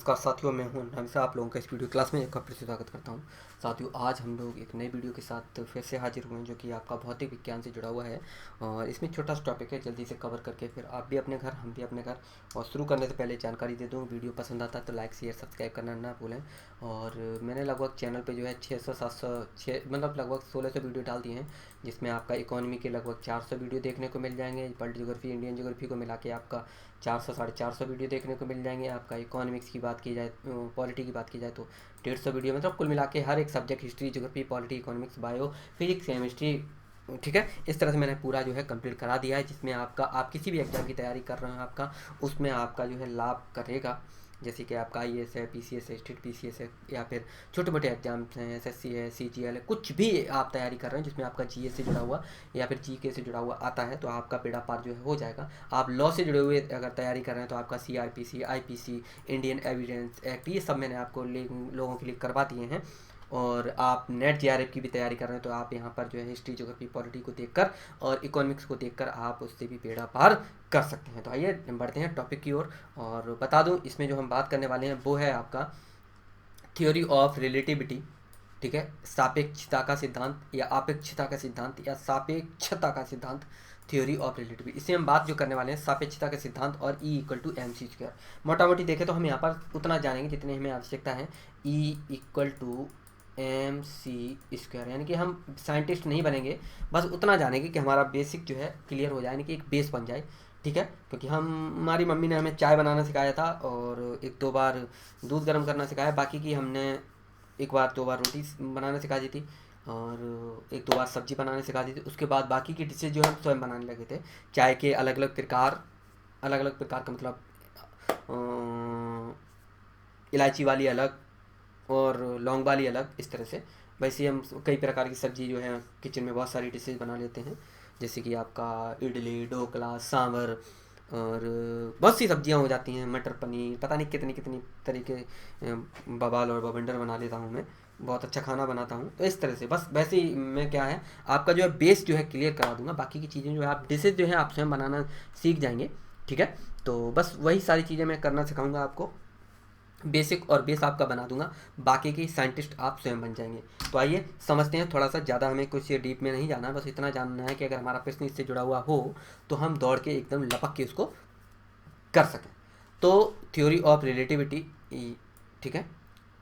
नमस्कार साथियों, मैं हूं हमेशा आप लोगों का इस वीडियो क्लास में एक बार फिर से स्वागत करता हूं। साथियों, आज हम लोग एक नए वीडियो के साथ फिर से हाजिर हुए हैं जो कि आपका भौतिक विज्ञान से जुड़ा हुआ है। और इसमें छोटा सा टॉपिक है, जल्दी से कवर करके फिर आप भी अपने घर, हम भी अपने घर। और शुरू करने से पहले जानकारी दे दूँ, वीडियो पसंद आता है तो लाइक शेयर सब्सक्राइब करना ना भूलें। और मैंने लगभग चैनल पर जो है 600-700 मतलब लगभग 1600 वीडियो डाल दिए हैं, जिसमें आपका इकोनॉमी के लगभग 400 वीडियो देखने को मिल जाएंगे। वर्ल्ड ज्योग्राफी, इंडियन ज्योग्राफी को मिला के आपका 400-450 वीडियो देखने को मिल जाएंगे। आपका इकोनॉमिक्स की बात की जाए, पॉलिटी की बात की जाए तो 150 वीडियो, मतलब कुल मिला के हर एक subject, history, geography, polity, economics, bio, physics, chemistry, ठीक है। इस तरह से मैंने पूरा जो है कंप्लीट करा दिया है, जिसमें आपका आप किसी भी एग्जाम की तैयारी कर रहे हैं आपका उसमें आपका जो है लाभ करेगा। जैसे कि आपका IAS है, PCS है, स्टेट PCS है, या फिर छोटे मोटे एग्जाम्स हैं, SSC है, CGL है, कुछ भी आप तैयारी कर रहे हैं जिसमें आपका GS से जुड़ा हुआ या फिर GK से जुड़ा हुआ आता है तो आपका बेड़ा पार जो है हो जाएगा। आप लॉ से जुड़े हुए अगर तैयारी कर रहे हैं तो आपका CRPC, IPC, Indian evidence act, ये सब मैंने आपको लोगों के लिए करवा दिए हैं। और आप नेट JRF की भी तैयारी कर रहे हैं तो आप यहाँ पर जो है हिस्ट्री, ज्योग्राफी, पॉलिटी को देखकर और इकोनॉमिक्स को देखकर आप उससे भी बेड़ा पार कर सकते हैं। तो आइए बढ़ते हैं टॉपिक की ओर। और बता दूं, इसमें जो हम बात करने वाले हैं वो है आपका थ्योरी ऑफ रिलेटिविटी, ठीक है। सापेक्षता का सिद्धांत या अपेक्षता का सिद्धांत या सापेक्षता का सिद्धांत, थ्योरी ऑफ रिलेटिविटी। इससे हम बात जो करने वाले हैं सापेक्षता का सिद्धांत और E = mc²। मोटा मोटी देखें तो हम यहाँ पर उतना जानेंगे जितने हमें आवश्यकता है। E = mc², यानी कि हम साइंटिस्ट नहीं बनेंगे, बस उतना जानेंगे कि हमारा बेसिक जो है क्लियर हो जाए, यानी कि एक बेस बन जाए, ठीक है। क्योंकि हमारी मम्मी ने हमें चाय बनाना सिखाया था और एक दो बार दूध गर्म करना सिखाया, बाकी की हमने एक बार दो बार रोटी बनाना सिखा दी थी और एक दो बार सब्जी बनाने सिखा दी थी। उसके बाद बाकी की डिशेज जो है हम स्वयं बनाने लगे थे। चाय के अलग अलग प्रकार का मतलब इलायची वाली अलग और लौंग वाली अलग, इस तरह से। वैसे हम कई प्रकार की सब्जी जो है किचन में बहुत सारी डिशेज बना लेते हैं, जैसे कि आपका इडली, ढोकला, सांभर और बहुत सी सब्जियां हो जाती हैं, मटर पनीर, पता नहीं कितनी कितनी तरीके बवाल और बवंडर बना लेता हूँ मैं। बहुत अच्छा खाना बनाता हूँ। तो इस तरह से बस वैसे ही मैं क्या है आपका जो है बेस जो है क्लियर करा दूंगा, बाकी की चीज़ें जो है आप डिशेज जो है आप स्वयं बनाना सीख जाएंगे, ठीक है। तो बस वही सारी चीज़ें मैं करना सिखाऊंगा आपको, बेसिक और बेस आपका बना दूंगा, बाकी की साइंटिस्ट आप स्वयं बन जाएंगे। तो आइए समझते हैं, थोड़ा सा ज़्यादा हमें कुछ डीप में नहीं जाना है, बस इतना जानना है कि अगर हमारा प्रश्न इससे जुड़ा हुआ हो तो हम दौड़ के एकदम लपक के उसको कर सकें। तो थ्योरी ऑफ रिलेटिविटी, ठीक है,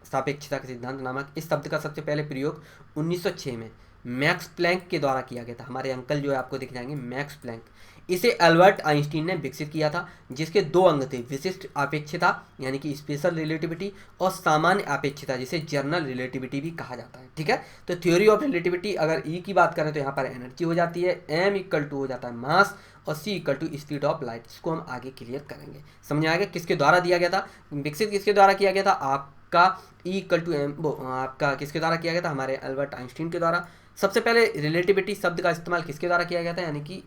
सापेक्षता का सिद्धांत नामक इस शब्द का सबसे पहले प्रयोग 1906 में मैक्स प्लैंक के द्वारा किया गया था। हमारे अंकल जो है आपको दिख जाएंगे, मैक्स प्लैंक। इसे अल्बर्ट आइंस्टीन ने विकसित किया था, जिसके दो अंग थे, विशिष्ट अपेक्षता यानी कि स्पेशल रिलेटिविटी और सामान्य अपेक्षता जिसे जनरल रिलेटिविटी भी कहा जाता है, ठीक है। तो थ्योरी ऑफ रिलेटिविटी अगर ई की बात करें तो यहाँ पर एनर्जी हो जाती है, M = हो जाता है मास, और C = स्पीड ऑफ लाइट। इसको हम आगे क्लियर करेंगे। समझ आएगा किसके द्वारा दिया गया था, विकसित किसके द्वारा किया गया था आपका E = वो आपका किसके द्वारा किया गया था, हमारे अल्बर्ट आइंस्टीन के द्वारा। सबसे पहले रिलेटिविटी शब्द का इस्तेमाल किसके द्वारा किया गया था, यानी कि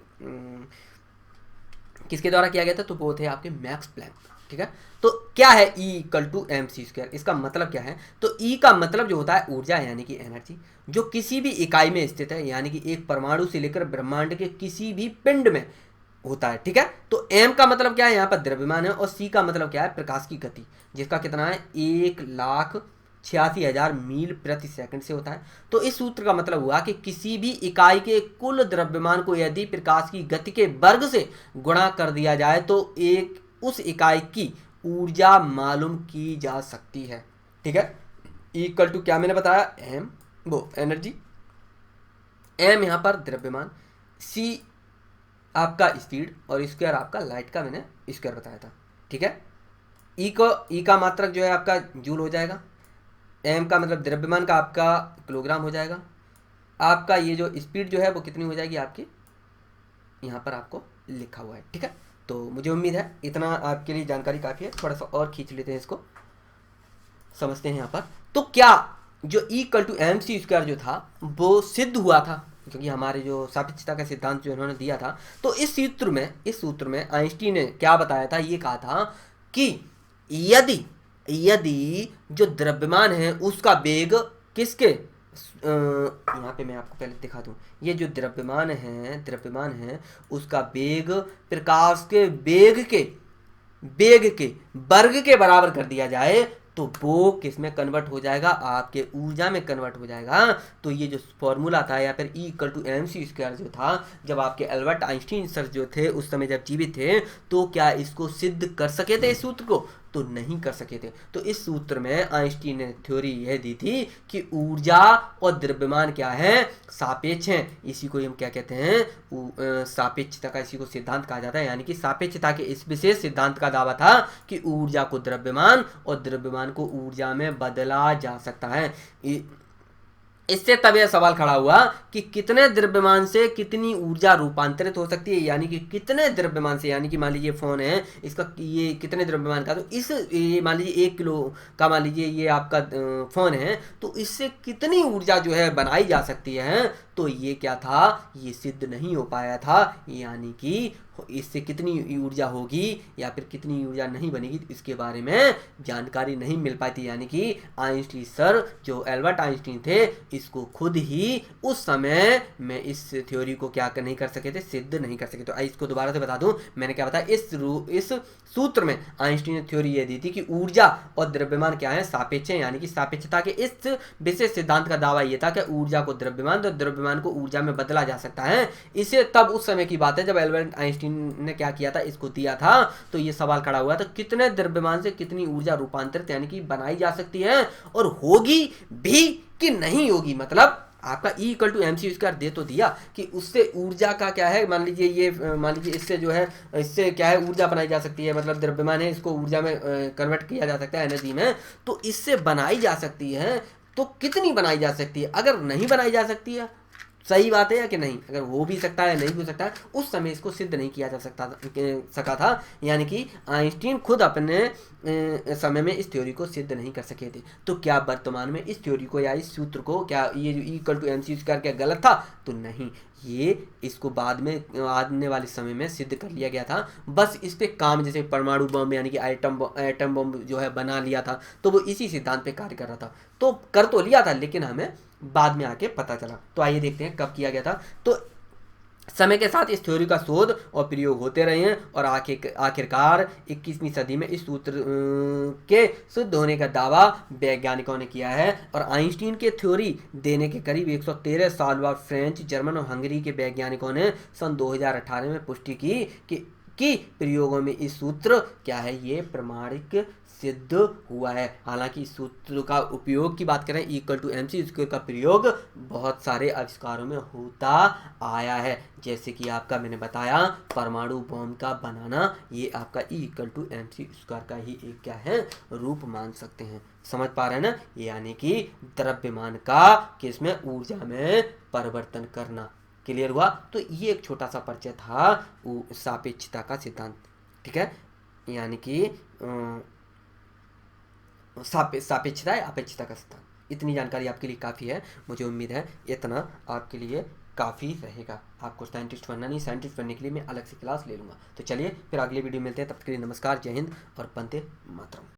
किसके द्वारा किया गया था, तो वो थे आपके मैक्स प्लैंक, ठीक है। तो क्या है E = mc², इसका मतलब क्या है, तो E का मतलब जो होता है ऊर्जा यानी कि एनर्जी, जो किसी भी इकाई में स्थित है, यानी कि एक परमाणु से लेकर ब्रह्मांड के किसी भी पिंड में होता है, ठीक है। तो M का मतलब क्या है, यहाँ पर द्रव्यमान है, और C का मतलब क्या है, प्रकाश की गति, जिसका कितना है 1,86,000 मील प्रति सेकंड से होता है। तो इस सूत्र का मतलब हुआ कि किसी भी इकाई के कुल द्रव्यमान को यदि प्रकाश की गति के वर्ग से गुणा कर दिया जाए तो एक उस इकाई की ऊर्जा मालूम की जा सकती है, ठीक है। E = क्या मैंने बताया, M वो एनर्जी, M यहाँ पर द्रव्यमान, C आपका स्पीड और स्क्वायर आपका लाइट का मैंने स्क्वायर बताया था, ठीक है। ई का मात्रक जो है आपका जूल हो जाएगा, एम का मतलब द्रव्यमान का आपका किलोग्राम हो जाएगा, आपका ये जो स्पीड जो है वो कितनी हो जाएगी आपकी, यहाँ पर आपको लिखा हुआ है, ठीक है। तो मुझे उम्मीद है इतना आपके लिए जानकारी काफ़ी है। थोड़ा सा और खींच लेते हैं, इसको समझते हैं यहाँ पर। तो क्या जो E = mc² जो था वो सिद्ध हुआ था, क्योंकि हमारे जो सापेक्षता का सिद्धांत जो इन्होंने दिया था, तो इस सूत्र में आइंस्टीन ने क्या बताया था, ये कहा था कि यदि यदि जो द्रव्यमान है उसका वेग किसके, यहाँ पे मैं आपको पहले दिखा दूं, ये जो द्रव्यमान है उसका वेग प्रकाश के वेग के वेग के वर्ग के बराबर कर दिया जाए तो वो किस में कन्वर्ट हो जाएगा, आपके ऊर्जा में कन्वर्ट हो जाएगा। तो ये जो फॉर्मूला था या फिर E=mc² जो था, जब आपके एल्बर्ट आइंस्टीन सर जो थे उस समय जब जीवित थे, तो क्या इसको सिद्ध कर सके थे इस सूत्र को? तो नहीं कर सके थे। तो इस सूत्र में आइंस्टीन ने थ्योरी यह दी थी कि ऊर्जा और द्रव्यमान क्या है, सापेक्ष हैं। इसी को हम क्या कहते हैं, सापेक्षता का इसी को सिद्धांत कहा जाता है। यानी कि सापेक्षता के इस विशेष सिद्धांत का दावा था कि ऊर्जा को द्रव्यमान और द्रव्यमान को ऊर्जा में बदला जा सकता है। इससे तब यह सवाल खड़ा हुआ कि कितने द्रव्यमान से कितनी ऊर्जा रूपांतरित हो सकती है, यानी कि कितने द्रव्यमान से, यानी कि मान लीजिए फोन है, इसका ये कितने द्रव्यमान का, तो इस ये मान लीजिए 1 किलो का मान लीजिए ये आपका फोन है, तो इससे कितनी ऊर्जा जो है बनाई जा सकती है। तो ये क्या था, ये सिद्ध नहीं हो पाया था। यानी कि इससे कितनी ऊर्जा होगी या फिर कितनी ऊर्जा नहीं बनेगी, इसके बारे में जानकारी नहीं मिल पाई थी। यानी कि आइंस्टीन सर जो एल्बर्ट आइंस्टीन थे, इसको खुद ही उस समय में इस थ्योरी को क्या नहीं कर सके थे, सिद्ध नहीं कर सके। तो इसको दोबारा से बता दूं, मैंने क्या बताया, इस सूत्र में आइंस्टीन ने थ्योरी ये दी थी कि ऊर्जा और द्रव्यमान क्या है, सापेक्ष है। यानी कि सापेक्षता के इस विशेष सिद्धांत का दावा ये था कि ऊर्जा को द्रव्यमान और द्रव्यमान को ऊर्जा में बदला जा सकता है। इसे तब उस समय की बात है जब एल्बर्ट आइंस्टीन ने क्या किया था, इसको दिया था। तो ये सवाल खड़ा हुआ था कितने द्रव्यमान से कितनी ऊर्जा रूपांतरित यानी कि बनाई जा सकती है, और होगी भी कि नहीं होगी। मतलब आपका E=mc² दे तो दिया कि उससे ऊर्जा का क्या है, मान लीजिए ये मान लीजिए इससे जो है, इससे क्या है, ऊर्जा बनाई जा सकती है, मतलब द्रव्यमान है, इसको ऊर्जा में कन्वर्ट किया जा सकता है एनर्जी में, तो इससे बनाई जा सकती है। तो कितनी बनाई जा सकती है? अगर नहीं बनाई जा सकती है, सही बात है या कि नहीं, अगर हो भी सकता है नहीं हो सकता है, उस समय इसको सिद्ध नहीं किया जा सका था। यानी कि आइंस्टीन खुद अपने समय में इस थ्योरी को सिद्ध नहीं कर सके थे। तो क्या वर्तमान में इस थ्योरी को या इस सूत्र को, क्या ये जो E=mc² क्या गलत था? तो नहीं, ये इसको बाद में आने वाले समय में सिद्ध कर लिया गया था। बस इस पे काम, जैसे परमाणु बम यानी कि एटम बम जो है बना लिया था, तो वो इसी सिद्धांत पे कार्य कर रहा था। तो कर तो लिया था, लेकिन हमें बाद में आके पता चला। तो आइए देखते हैं कब किया गया था। तो समय के साथ इस थ्योरी का शोध और प्रयोग होते रहे हैं, और आखिरकार 21वीं सदी में इस सूत्र के सिद्ध होने का दावा वैज्ञानिकों ने किया है। और आइंस्टीन के थ्योरी देने के करीब 113 साल बाद फ्रेंच, जर्मन और हंगरी के वैज्ञानिकों ने सन 2018 में पुष्टि की कि प्रयोगों में इस सूत्र क्या है, ये प्रमाणिक सिद्ध हुआ है। हालांकि इस सूत्र का उपयोग की बात करें, E=mc² का प्रयोग बहुत सारे आविष्कारों में होता आया है, जैसे कि आपका मैंने बताया परमाणु बम का बनाना, ये आपका E=mc² का ही एक क्या है, रूप मान सकते हैं। समझ पा रहे हैं ना? यानी कि द्रव्यमान का किसमें, ऊर्जा में परिवर्तन करना। क्लियर हुआ? तो ये एक छोटा सा परिचय था सापेक्षता का सिद्धांत। ठीक है, यानी कि सापेक्षता या अपेक्षता का सिद्धांत। इतनी जानकारी आपके लिए काफ़ी है। मुझे उम्मीद है इतना आपके लिए काफ़ी रहेगा। आपको साइंटिस्ट बनना नहीं, साइंटिस्ट बनने के लिए मैं अलग से क्लास ले लूँगा। तो चलिए फिर अगले वीडियो मिलते हैं, तब तक के लिए नमस्कार, जय हिंद और वंदे मातरम।